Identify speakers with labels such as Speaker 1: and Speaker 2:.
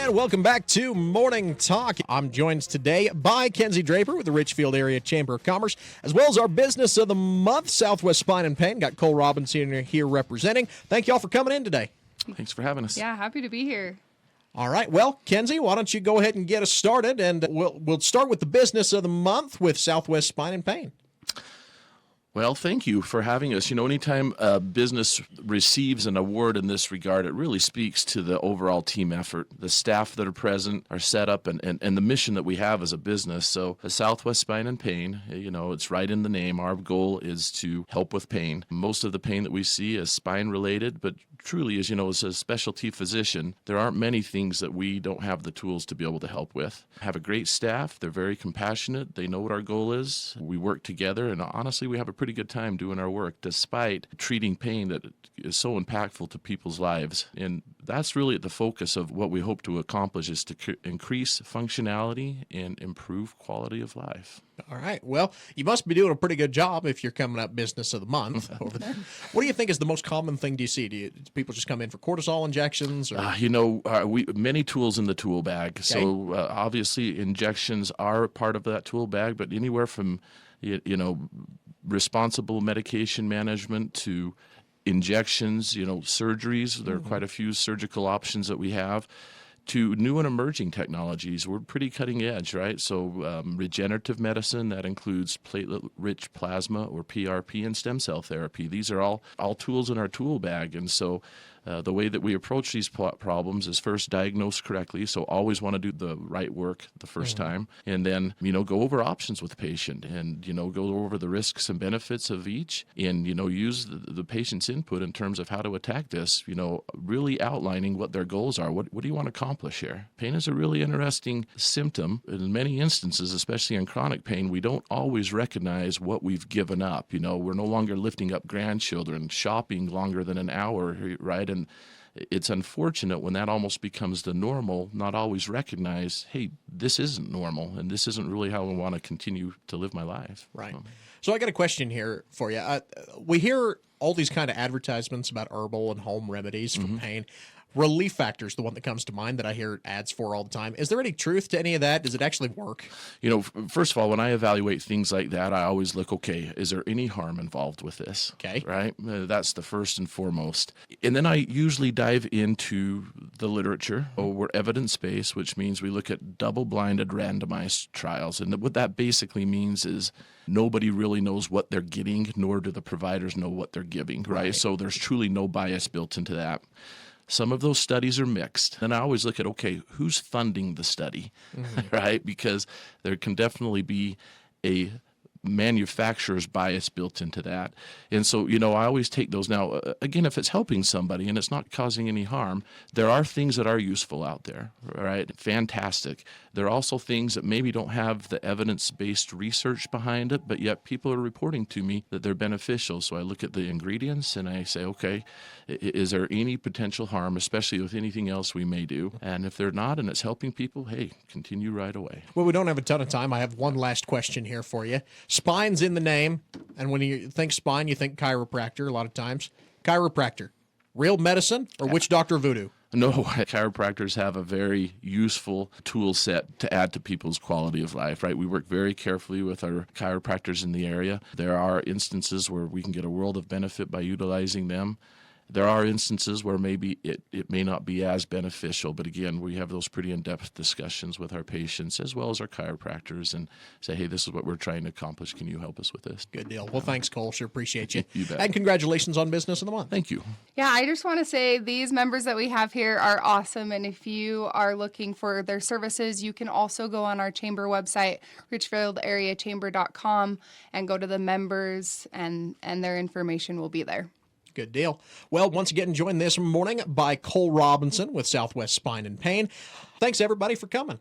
Speaker 1: And welcome back to Morning Talk. I'm joined today by Kenzie Draper with the Richfield Area Chamber of Commerce, as well as our Business of the Month, Southwest Spine and Pain. Got Cole Robinson here representing. Thank you all for coming in today.
Speaker 2: Thanks for having us.
Speaker 3: Yeah, happy to be here.
Speaker 1: All right. Well, Kenzie, why don't you go ahead and get us started, and we'll start with the Business of the Month with Southwest Spine and Pain.
Speaker 2: Well, thank you for having us. You know, anytime a business receives an award in this regard, it really speaks to the overall team effort. The staff that are present, our setup, and the mission that we have as a business. So the Southwest Spine and Pain, you know, it's right in the name. Our goal is to help with pain. Most of the pain that we see is spine-related, but truly, as you know, as a specialty physician, there aren't many things that we don't have the tools to be able to help with. Have a great staff. They're very compassionate. They know what our goal is. We work together, and honestly, we have a pretty good time doing our work despite treating pain that is so impactful to people's lives. And that's really at the focus of what we hope to accomplish, is to increase functionality and improve quality of life.
Speaker 1: All right. Well, you must be doing a pretty good job if you're coming up Business of the Month over there. What do you think is the most common thing do you see? Do people just come in for cortisol injections? Or?
Speaker 2: We many tools in the tool bag. Okay. So obviously injections are part of that tool bag, but anywhere from, responsible medication management to injections, surgeries. There are quite a few surgical options that we have, to new and emerging technologies. We're pretty cutting edge, right? So regenerative medicine, that includes platelet-rich plasma or PRP and stem cell therapy. These are all tools in our tool bag. And so the way that we approach these problems is first diagnose correctly. So always want to do the right work the first time. And then, go over options with the patient and, go over the risks and benefits of each and, use the patient's input in terms of how to attack this, really outlining what their goals are. What do you want to accomplish here? Pain is a really interesting symptom. In many instances, especially in chronic pain, we don't always recognize what we've given up. We're no longer lifting up grandchildren, shopping longer than an hour, right? And it's unfortunate when that almost becomes the normal, not always recognize, hey, this isn't normal, and this isn't really how I want to continue to live my life.
Speaker 1: Right. So I got a question here for you. We hear all these kind of advertisements about herbal and home remedies for pain. Relief Factor is the one that comes to mind that I hear ads for all the time. Is there any truth to any of that? Does it actually work?
Speaker 2: First of all, when I evaluate things like that, I always look, okay, is there any harm involved with this?
Speaker 1: Okay.
Speaker 2: Right? That's the first and foremost. And then I usually dive into the literature. We're evidence-based, which means we look at double-blinded randomized trials. And what that basically means is nobody really knows what they're getting, nor do the providers know what they're giving, right? So there's truly no bias built into that. Some of those studies are mixed. And I always look at, okay, who's funding the study, right? Because there can definitely be a manufacturer's bias built into that. And so, I always take those. Now, again, if it's helping somebody and it's not causing any harm, there are things that are useful out there, right? Fantastic. There are also things that maybe don't have the evidence-based research behind it, but yet people are reporting to me that they're beneficial. So I look at the ingredients and I say, okay, is there any potential harm, especially with anything else we may do? And if they're not and it's helping people, hey, continue right away.
Speaker 1: Well, we don't have a ton of time. I have one last question here for you. Spine's in the name, and when you think spine, you think chiropractor a lot of times. Chiropractor, real medicine or witch doctor voodoo?
Speaker 2: No, chiropractors have a very useful tool set to add to people's quality of life, right? We work very carefully with our chiropractors in the area. There are instances where we can get a world of benefit by utilizing them. There are instances where maybe it may not be as beneficial, but again, we have those pretty in-depth discussions with our patients as well as our chiropractors and say, hey, this is what we're trying to accomplish. Can you help us with this?
Speaker 1: Good deal. Well, thanks, Cole. Sure appreciate you.
Speaker 2: You bet.
Speaker 1: And congratulations on Business of the Month.
Speaker 2: Thank you.
Speaker 3: Yeah, I just want to say these members that we have here are awesome. And if you are looking for their services, you can also go on our chamber website, richfieldareachamber.com, and go to the members, and their information will be there.
Speaker 1: Good deal. Well, once again, joined this morning by Cole Robinson with Southwest Spine and Pain. Thanks, everybody, for coming.